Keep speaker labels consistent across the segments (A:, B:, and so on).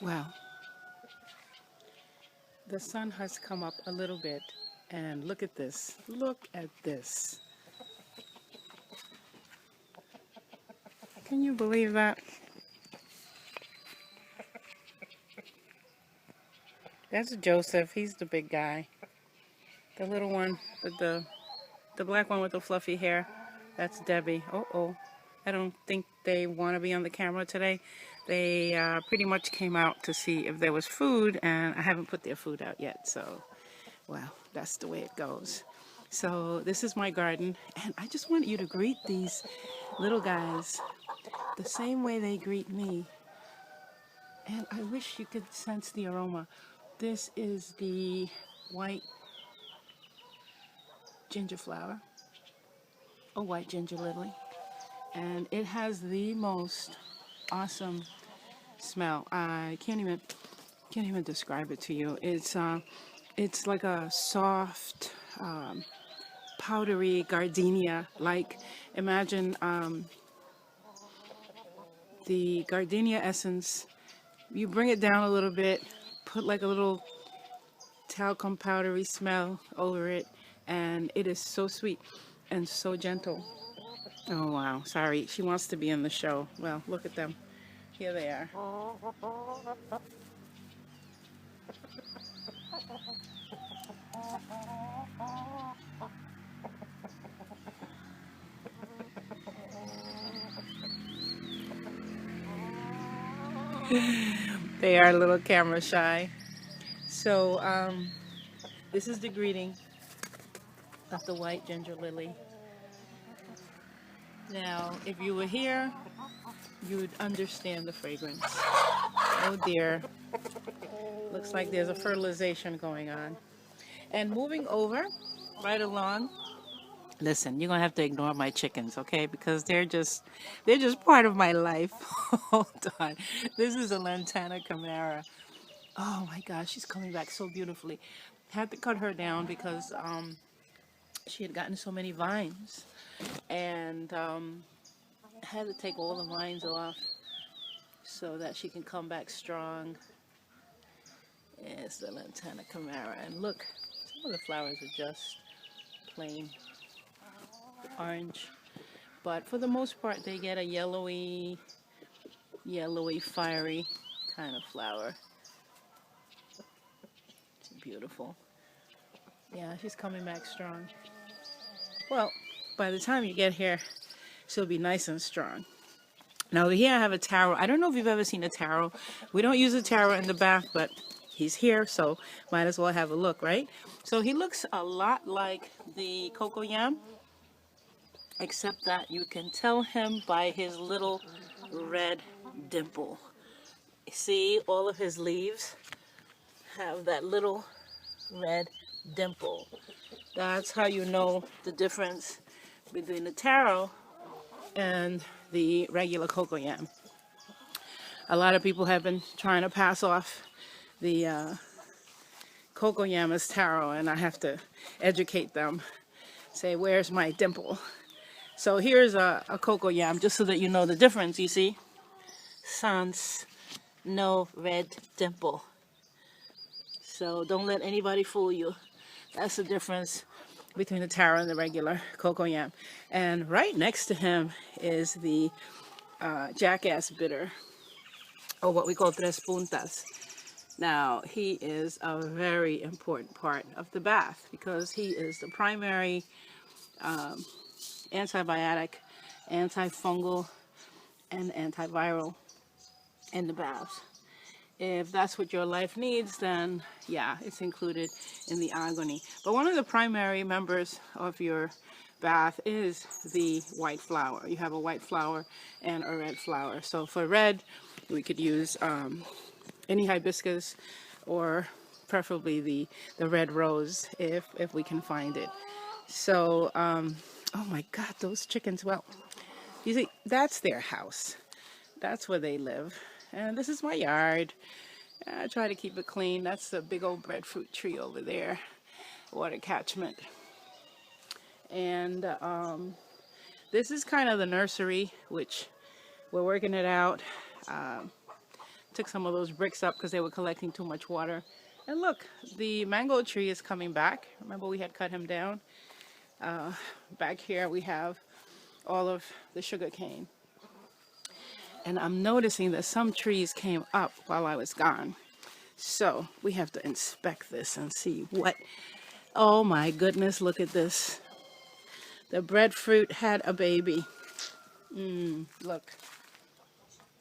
A: Well, the sun has come up a little bit, and look at this. Look at this. Can you believe that? That's Joseph. He's the big guy. The little one with the black one with the fluffy hair. That's Debbie. Oh. I don't think they want to be on the camera today. They pretty much came out to see if there was food, and I haven't put their food out yet. So, well, that's the way it goes. So this is my garden, and I just want you to greet these little guys the same way they greet me. And I wish you could sense the aroma. This is the white ginger flower, a white ginger lily, and it has the most awesome smell. I can't even describe it to you. It's like a soft, powdery gardenia. Like, imagine the gardenia essence. You bring it down a little bit, put like a little talcum powdery smell over it, and it is so sweet and so gentle. Oh wow, sorry, she wants to be in the show. Well, look at them. Here they are. They are a little camera shy. So this is the greeting of the white ginger lily. Now, if you were here, you would understand the fragrance. Oh dear. Looks like there's a fertilization going on. And moving over, right along. Listen, you're gonna have to ignore my chickens, okay? Because they're just part of my life. Hold on. This is a Lantana Camara. Oh my gosh, she's coming back so beautifully. Had to cut her down because she had gotten so many vines, and had to take all the vines off so that she can come back strong. It's the Lantana Camara, and look, some of the flowers are just plain orange, but for the most part they get a yellowy fiery kind of flower. It's beautiful. Yeah, she's coming back strong. Well, by the time you get here, she'll be nice and strong. Now over here I have a taro. I don't know if you've ever seen a taro. We don't use a taro in the bath, but he's here, so might as well have a look, right? So he looks a lot like the cocoyam, except that you can tell him by his little red dimple. See, all of his leaves have that little red dimple. That's how you know the difference between the taro and the regular cocoyam. A lot of people have been trying to pass off the cocoyam as taro, and I have to educate them. Say, where's my dimple? So here's a cocoyam, just so that you know the difference, you see? Sans, no red dimple. So don't let anybody fool you. That's the difference between the taro and the regular cocoyam. And right next to him is the jackass bitter, or what we call tres puntas. Now, he is a very important part of the bath because he is the primary antibiotic, antifungal, and antiviral in the bath. If that's what your life needs, then yeah, it's included in the agony. But one of the primary members of your bath is the white flower. You have a white flower and a red flower. So for red, we could use any hibiscus, or preferably the red rose if we can find it. So oh my God, those chickens, well, you see, that's their house. That's where they live. And this is my yard. I try to keep it clean. That's the big old breadfruit tree over there, water catchment. And this is kind of the nursery, which we're working it out. took some of those bricks up because they were collecting too much water. And look, the mango tree is coming back. Remember we had cut him down? Back here we have all of the sugar cane. And I'm noticing that some trees came up while I was gone. So we have to inspect this and see what... Oh my goodness, look at this. The breadfruit had a baby. Look.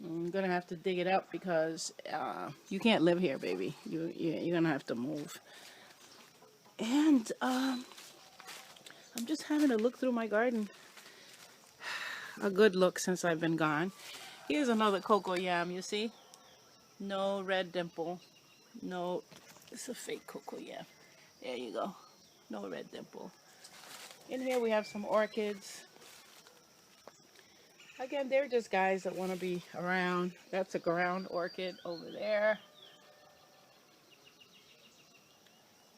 A: I'm gonna have to dig it up because you can't live here, baby. You're gonna have to move. And I'm just having a look through my garden. A good look since I've been gone. Here's another cocoa yam, you see? No red dimple. No, it's a fake cocoa yam. There you go. No red dimple. In here we have some orchids. Again, they're just guys that want to be around. That's a ground orchid over there.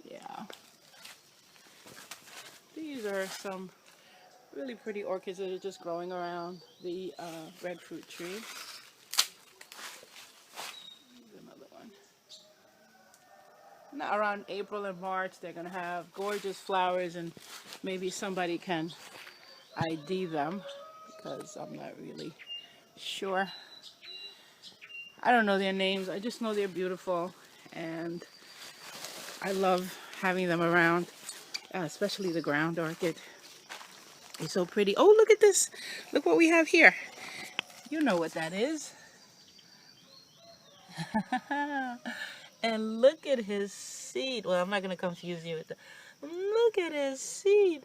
A: Yeah. These are some really pretty orchids that are just growing around the breadfruit tree. Here's another one. Now around April and March, they're going to have gorgeous flowers, and maybe somebody can ID them because I'm not really sure. I don't know their names. I just know they're beautiful, and I love having them around, especially the ground orchid. It's so pretty. Oh, look at this. Look what we have here. You know what that is. And look at his seed. Well, I'm not going to confuse you with that. Look at his seed.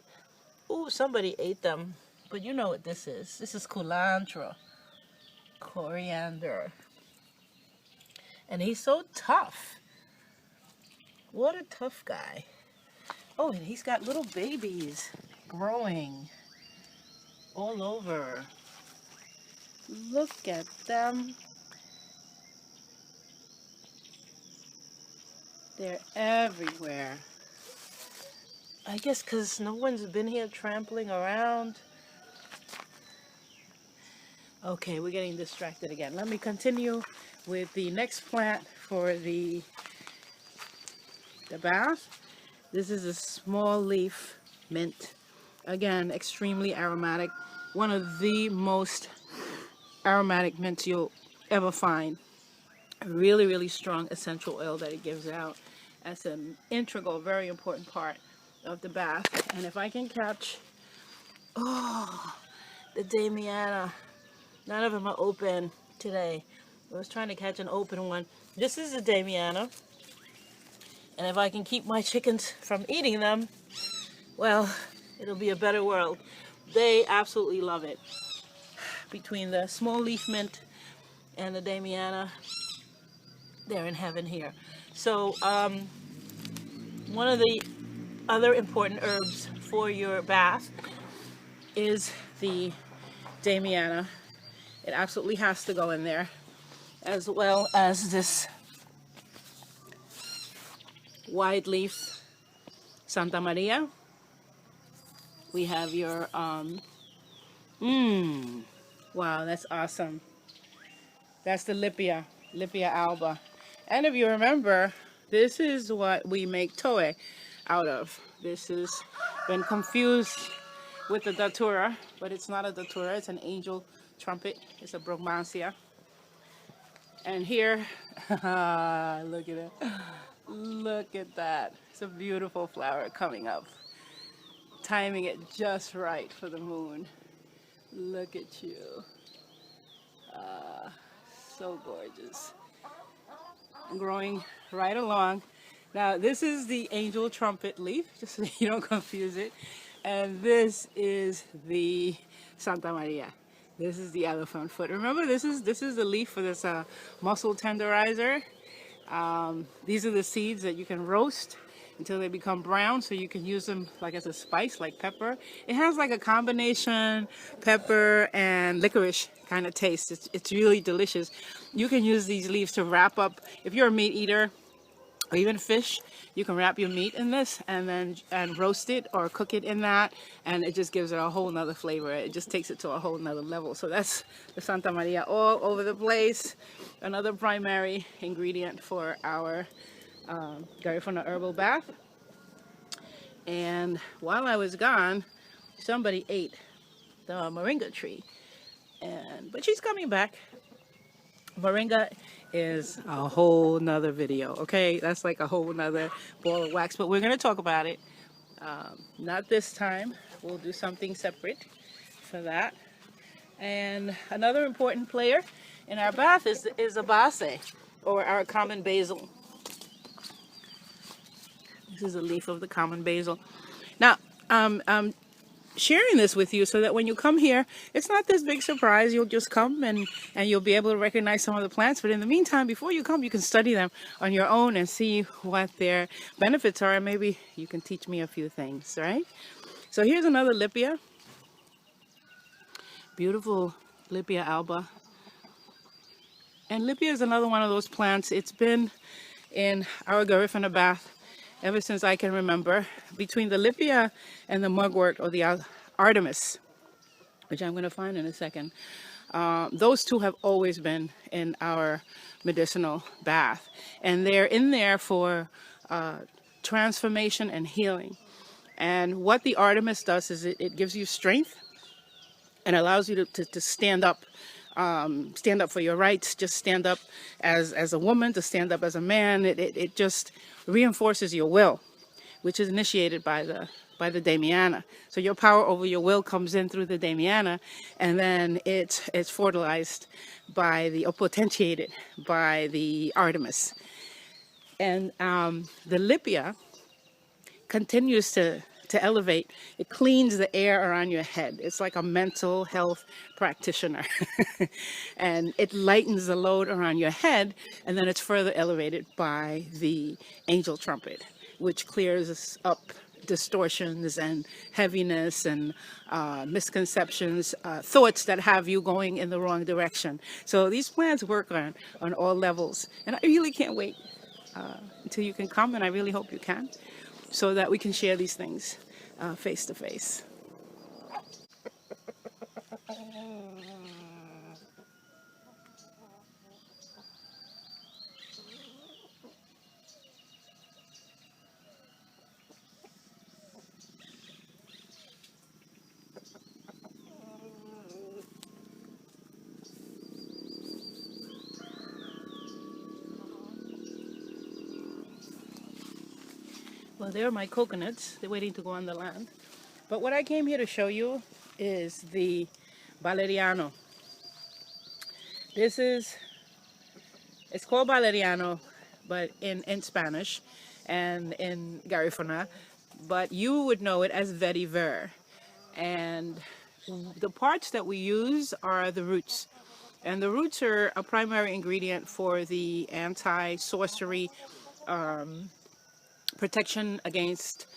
A: Oh, somebody ate them. But you know what this is. This is culantro. Coriander. And he's so tough. What a tough guy. Oh, and he's got little babies growing all over. Look at them. They're everywhere. I guess because no one's been here trampling around. Okay, we're getting distracted again. Let me continue with the next plant for the bath. This is a small leaf mint. Again, extremely aromatic. One of the most aromatic mints you'll ever find. A really, really strong essential oil that it gives out. That's an integral, very important part of the bath. And if I can catch, oh, the Damiana. None of them are open today. I was trying to catch an open one. This is the Damiana. And if I can keep my chickens from eating them, well, it'll be a better world. They absolutely love it. Between the small leaf mint and the Damiana, they're in heaven here. So one of the other important herbs for your bath is the Damiana. It absolutely has to go in there, as well as this wide leaf Santa Maria. We have your wow, that's awesome. That's the Lippia Alba. And if you remember, this is what we make toe out of. This has been confused with the datura, but it's not a datura, it's an angel trumpet. It's a bromancia. And here, look at it. Look at that. It's a beautiful flower coming up. Timing it just right for the moon. Look at you. So gorgeous. Growing right along. Now this is the angel trumpet leaf, just so you don't confuse it. And this is the Santa Maria. This is the elephant foot. Remember, this is the leaf for this muscle tenderizer. These are the seeds that you can roast until they become brown, so you can use them like as a spice, like pepper. It has like a combination pepper and licorice kind of taste. It's really delicious. You can use these leaves to wrap up. If you're a meat eater, or even fish. You can wrap your meat in this and roast it or cook it in that, and it just gives it a whole nother flavor. It just takes it to a whole nother level. So that's the Santa Maria all over the place. Another primary ingredient for our Garifuna herbal bath. And while I was gone, somebody ate the moringa tree, but she's coming back. Moringa is a whole nother video, okay? That's like a whole nother ball of wax, but we're going to talk about it. Not this time. We'll do something separate for that. And another important player in our bath is a basil, or our common basil. This is a leaf of the common basil. Now, sharing this with you so that when you come here, it's not this big surprise. You'll just come and you'll be able to recognize some of the plants. But in the meantime, before you come, you can study them on your own and see what their benefits are. And maybe you can teach me a few things, right? So here's another Lippia. Beautiful Lippia Alba. And Lippia is another one of those plants. It's been in our Garifuna bath ever since I can remember. Between the Lippia and the mugwort, or the Artemis, which I'm going to find in a second, those two have always been in our medicinal bath. And they're in there for transformation and healing. And what the Artemis does is it gives you strength and allows you to stand up. Stand up for your rights, just stand up as a woman, to stand up as a man. It just reinforces your will, which is initiated by the Damiana. So your power over your will comes in through the Damiana, and then it's fertilized by or potentiated by the Artemis. And the Lippia continues to elevate. It cleans the air around your head. It's like a mental health practitioner. And it lightens the load around your head, and then it's further elevated by the angel trumpet, which clears up distortions and heaviness and misconceptions, thoughts that have you going in the wrong direction. So these plants work on all levels. And I really can't wait until you can come, and I really hope you can, so that we can share these things face to face. Well, there are my coconuts. They're waiting to go on the land. But what I came here to show you is the valeriano. It's called valeriano, but in Spanish and in Garifuna, but you would know it as vetiver. And the parts that we use are the roots. And the roots are a primary ingredient for the anti-sorcery, protection against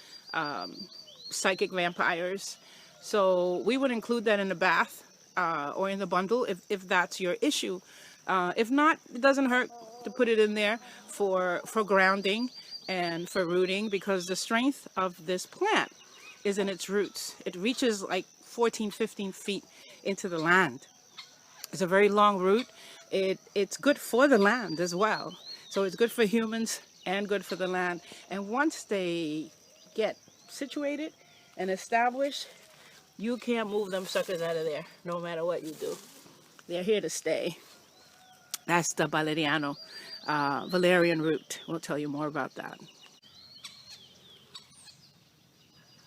A: psychic vampires. So we would include that in the bath or in the bundle if that's your issue. If not, it doesn't hurt to put it in there for grounding and for rooting, because the strength of this plant is in its roots. It reaches like 14, 15 feet into the land. It's a very long root. It's good for the land as well. So it's good for humans and good for the land. And once they get situated and established, you can't move them suckers out of there, no matter what you do. They're here to stay. That's the valeriano, valerian root. We'll tell you more about that.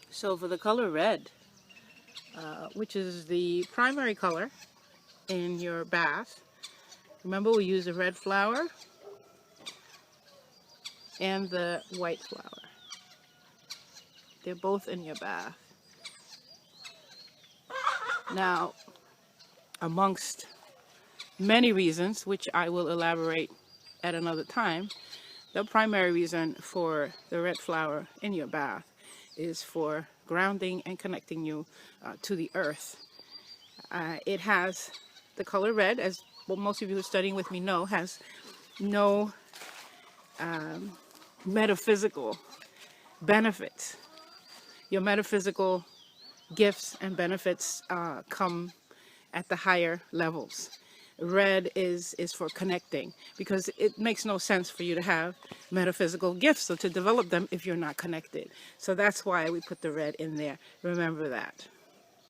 A: So for the color red, which is the primary color in your bath, remember we use the red flower and the white flower. They're both in your bath. Now, amongst many reasons, which I will elaborate at another time, the primary reason for the red flower in your bath is for grounding and connecting you to the earth. It has the color red, as well, most of you who are studying with me know, has no metaphysical benefits. Your metaphysical gifts and benefits come at the higher levels. Red is for connecting, because it makes no sense for you to have metaphysical gifts or to develop them if you're not connected. So that's why we put the red in there. Remember that.